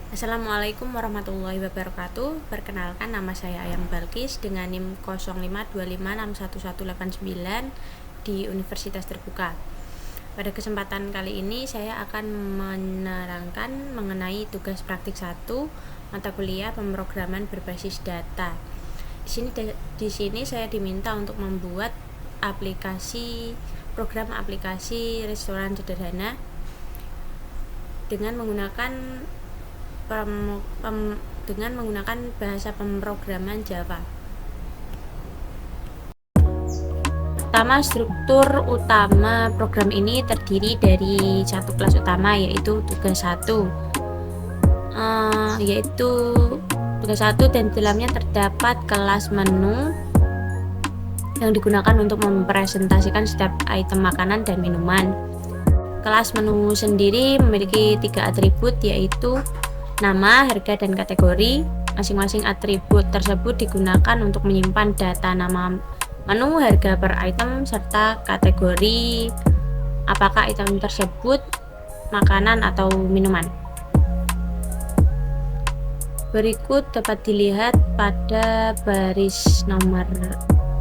Assalamualaikum warahmatullahi wabarakatuh. Perkenalkan, nama saya Ayang Balkis dengan NIM 0525611189 di Universitas Terbuka. Pada kesempatan kali ini saya akan menerangkan mengenai tugas praktik 1 mata kuliah pemrograman berbasis data. Di sini saya diminta untuk membuat program aplikasi restoran sederhana dengan menggunakan bahasa pemrograman Java. Pertama, struktur utama program ini terdiri dari satu kelas utama, yaitu tugas 1, dan di dalamnya terdapat kelas menu yang digunakan untuk mempresentasikan setiap item makanan dan minuman. Kelas menu sendiri memiliki 3 atribut, yaitu nama, harga, dan kategori. Masing-masing atribut tersebut digunakan untuk menyimpan data nama menu, harga per item, serta kategori apakah item tersebut makanan atau minuman. Berikut dapat dilihat pada baris nomor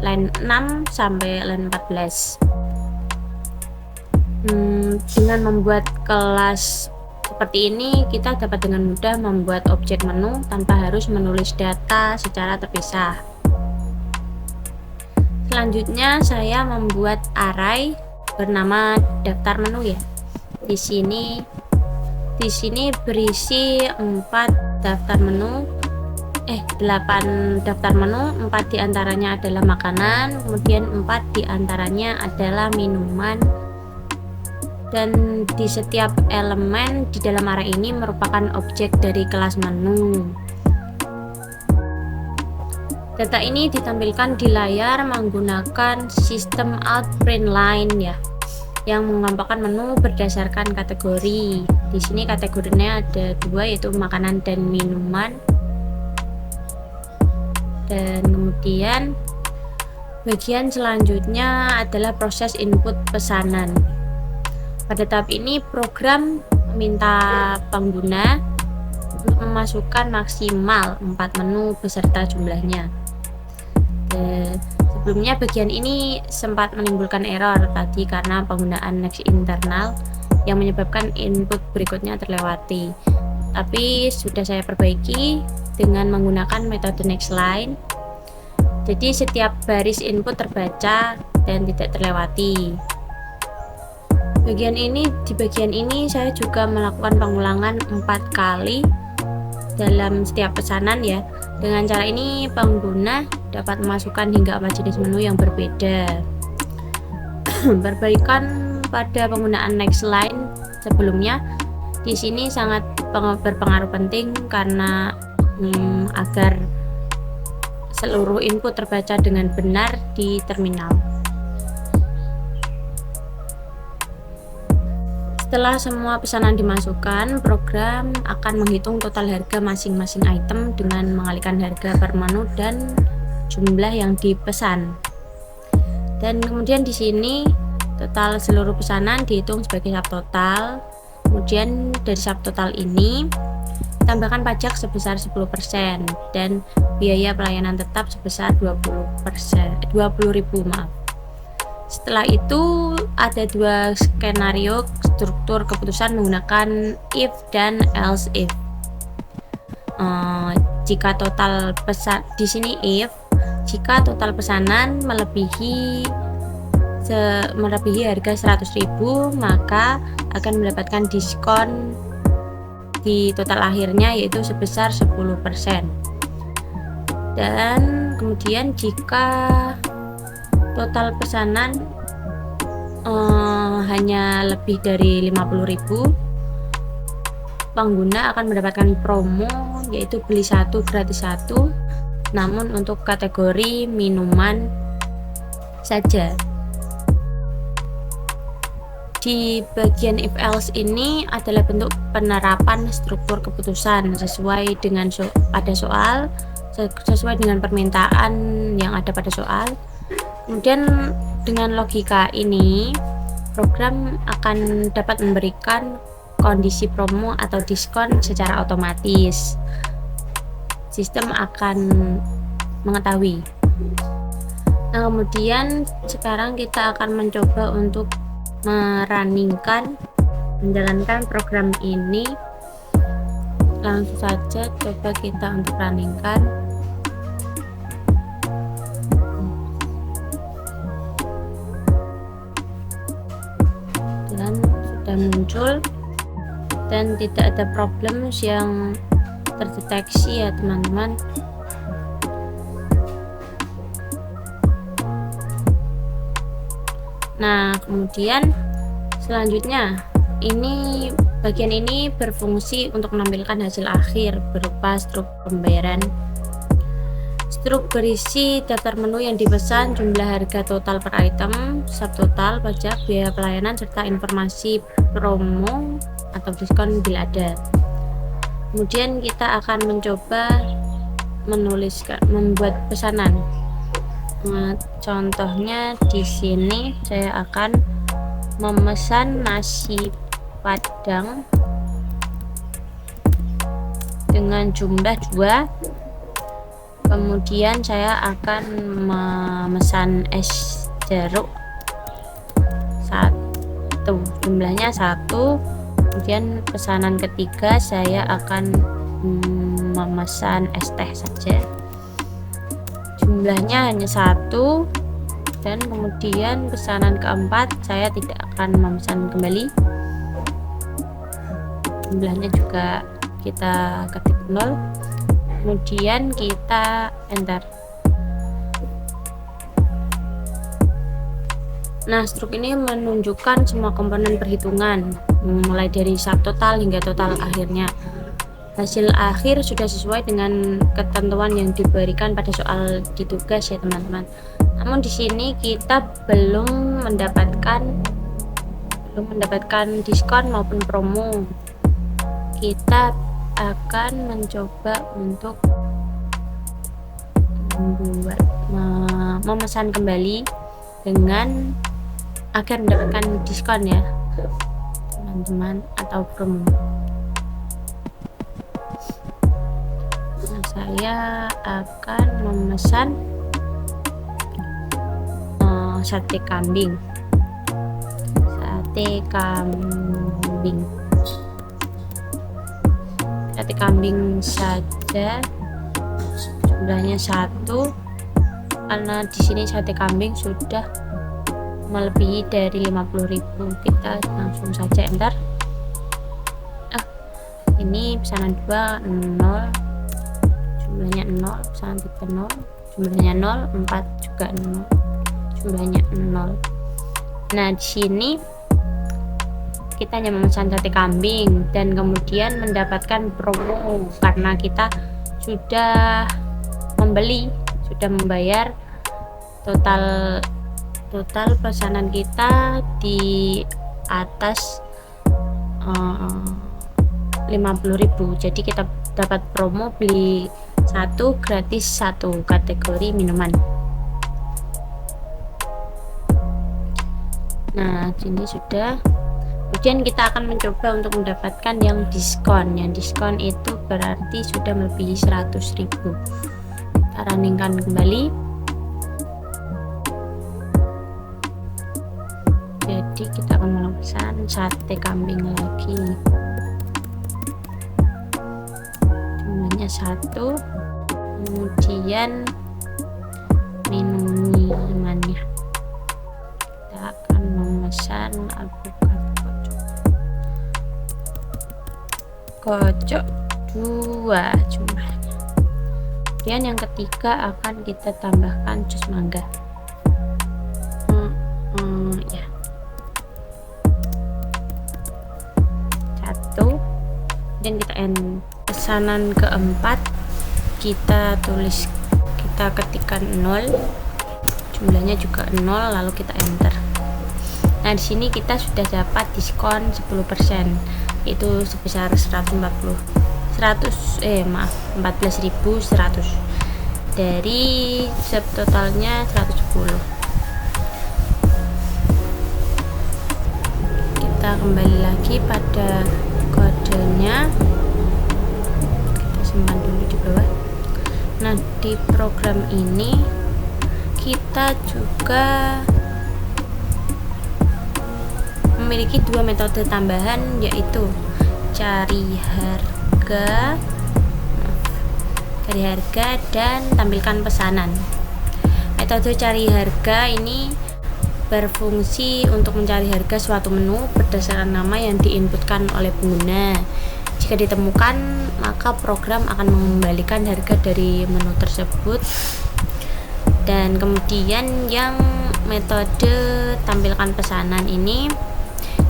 line 6 sampai line 14. Dengan membuat kelas seperti ini, kita dapat dengan mudah membuat objek menu tanpa harus menulis data secara terpisah. Selanjutnya saya membuat array bernama daftar menu ya. Di sini berisi 8 daftar menu, 4 diantaranya adalah makanan, kemudian 4 diantaranya adalah minuman, dan di setiap elemen di dalam array ini merupakan objek dari kelas menu. Data ini ditampilkan di layar menggunakan sistem out-print-line ya, yang mengelompokkan menu berdasarkan kategori. Di sini kategorinya ada 2, yaitu makanan dan minuman. Dan kemudian bagian selanjutnya adalah proses input pesanan. Pada tahap ini program meminta pengguna untuk memasukkan maksimal 4 menu beserta jumlahnya. Sebelumnya bagian ini sempat menimbulkan error tadi karena penggunaan next internal yang menyebabkan input berikutnya terlewati. Tapi sudah saya perbaiki dengan menggunakan metode next line. Jadi setiap baris input terbaca dan tidak terlewati. Di bagian ini saya juga melakukan pengulangan 4 kali dalam setiap pesanan ya. Dengan cara ini pengguna dapat memasukkan hingga 4 jenis menu yang berbeda. Perbaikan pada penggunaan next line sebelumnya di sini sangat berpengaruh penting karena agar seluruh input terbaca dengan benar di terminal. Setelah semua pesanan dimasukkan, program akan menghitung total harga masing-masing item dengan mengalihkan harga per menu dan jumlah yang dipesan. Dan kemudian di sini total seluruh pesanan dihitung sebagai subtotal. Kemudian dari subtotal ini tambahkan pajak sebesar 10% dan biaya pelayanan tetap sebesar 20.000. Setelah itu ada 2 skenario struktur keputusan menggunakan if dan else if. Jika total di sini if, jika total pesanan melebihi harga 100.000, maka akan mendapatkan diskon di total akhirnya yaitu sebesar 10%. Dan kemudian jika total pesanan hanya lebih dari 50.000, pengguna akan mendapatkan promo yaitu beli 1 gratis 1, namun untuk kategori minuman saja. Di bagian if else ini adalah bentuk penerapan struktur keputusan sesuai dengan sesuai dengan permintaan yang ada pada soal. Kemudian dengan logika ini, program akan dapat memberikan kondisi promo atau diskon secara otomatis. Sistem akan mengetahui. Nah, kemudian sekarang kita akan mencoba untuk menjalankan program ini. Langsung saja coba kita untuk runningkan. Dan sudah muncul dan tidak ada problem yang terdeteksi ya teman-teman. Nah, kemudian selanjutnya bagian ini berfungsi untuk menampilkan hasil akhir berupa struk pembayaran. Struk berisi daftar menu yang dipesan, jumlah harga total per item, subtotal, pajak, biaya pelayanan, serta informasi promo atau diskon bila ada. Kemudian kita akan mencoba membuat pesanan. Nah, contohnya di sini saya akan memesan nasi padang dengan jumlah 2. Kemudian saya akan memesan es jeruk 1, jumlahnya 1. Kemudian pesanan ketiga saya akan memesan es teh saja, jumlahnya hanya 1. Dan kemudian pesanan keempat saya tidak akan memesan kembali, jumlahnya juga kita ketik 0. Kemudian kita enter. Nah, struk ini menunjukkan semua komponen perhitungan mulai dari subtotal hingga total akhirnya. Hasil akhir sudah sesuai dengan ketentuan yang diberikan pada soal di tugas ya teman-teman. Namun di sini kita belum mendapatkan diskon maupun promo. Kita akan mencoba untuk memesan kembali dengan agar mendapatkan diskon ya teman-teman atau promo. Saya akan memesan sate kambing saja, jumlahnya 1 karena di sini sate kambing sudah melebihi dari 50.000. Kita langsung saja enter. Ini pesanan 2 0, jumlahnya 0, pesanan 3 0, jumlahnya 0, 4 juga 0, jumlahnya 0. Nah, di sini kita hanya memesan sate kambing dan kemudian mendapatkan promo karena kita sudah membayar total pesanan kita di atas 50.000. Jadi kita dapat promo beli 1 gratis 1 kategori minuman. Nah, ini sudah. Kemudian kita akan mencoba untuk mendapatkan yang diskon. Yang diskon itu berarti sudah melebihi 100.000. Kita runningkan kembali. Jadi kita akan memesan sate kambing lagi, jumlahnya 1. Kemudian minumannya kita akan memesan alpukat kocok 2 jumlahnya. Kemudian yang ketiga akan kita tambahkan jus mangga. Ya, 1. Dan kita pesanan keempat kita ketikkan 0, jumlahnya juga 0, lalu kita enter. Nah, di sini kita sudah dapat diskon 10%, itu sebesar 14.100 dari subtotalnya 110. Kita kembali lagi pada metodenya. Kita simpan dulu di bawah. Nah, di program ini kita juga memiliki dua metode tambahan, yaitu cari harga dan tampilkan pesanan. Metode cari harga ini berfungsi untuk mencari harga suatu menu berdasarkan nama yang diinputkan oleh pengguna. Jika ditemukan, maka program akan mengembalikan harga dari menu tersebut. Dan kemudian yang metode tampilkan pesanan ini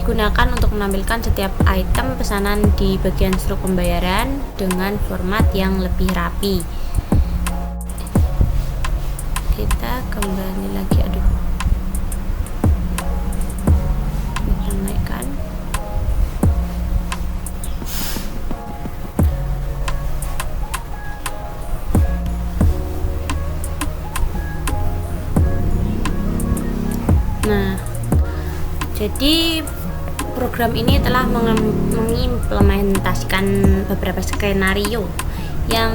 digunakan untuk menampilkan setiap item pesanan di bagian struk pembayaran dengan format yang lebih rapi. Kita kembali lagi, kita naikkan. Nah, jadi program ini telah mengimplementasikan beberapa skenario yang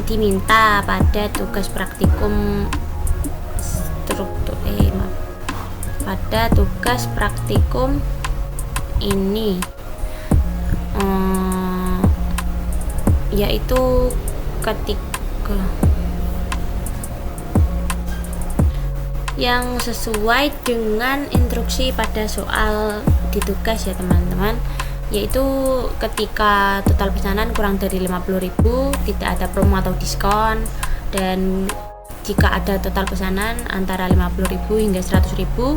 diminta pada tugas praktikum ini, yaitu ketika yang sesuai dengan instruksi pada soal di tugas ya teman-teman, yaitu ketika total pesanan kurang dari 50.000 tidak ada promo atau diskon, dan jika ada total pesanan antara 50.000 hingga 100.000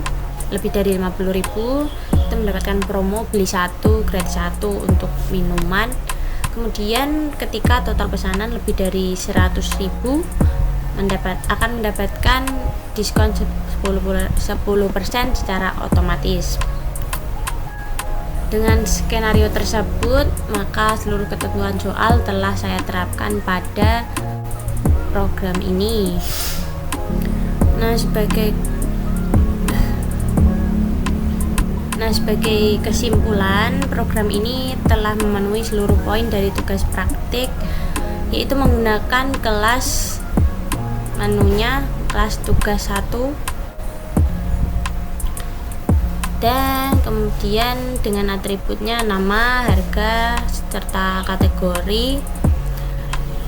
lebih dari 50.000 itu mendapatkan promo beli satu gratis satu untuk minuman. Kemudian ketika total pesanan lebih dari 100.000 akan mendapatkan diskon 10% secara otomatis. Dengan skenario tersebut, maka seluruh ketentuan soal telah saya terapkan pada program ini. Nah, sebagai kesimpulan, program ini telah memenuhi seluruh poin dari tugas praktik, yaitu menggunakan kelas tugas 1, dan kemudian dengan atributnya nama, harga, serta kategori.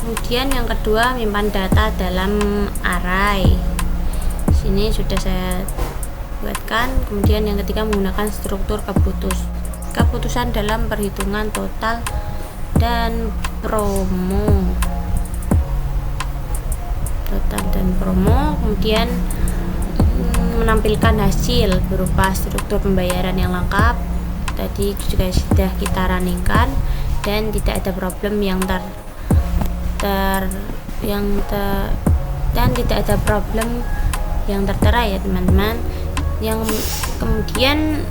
Kemudian yang kedua, menyimpan data dalam array. Sini sudah saya buatkan. Kemudian yang ketiga, menggunakan struktur keputusan dalam perhitungan total dan promo. Kemudian menampilkan hasil berupa struktur pembayaran yang lengkap. Tadi juga sudah kita runningkan, dan tidak ada problem yang tertera ya teman-teman. Yang kemudian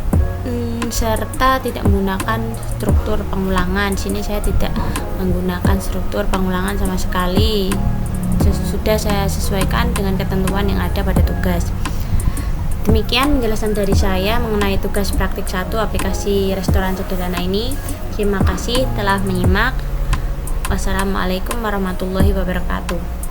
serta tidak menggunakan struktur pengulangan. Sini saya tidak menggunakan struktur pengulangan sama sekali. Sudah saya sesuaikan dengan ketentuan yang ada pada tugas. Demikian penjelasan dari saya mengenai tugas praktik 1 aplikasi restoran sederhana ini. Terima kasih telah menyimak. Wassalamualaikum warahmatullahi wabarakatuh.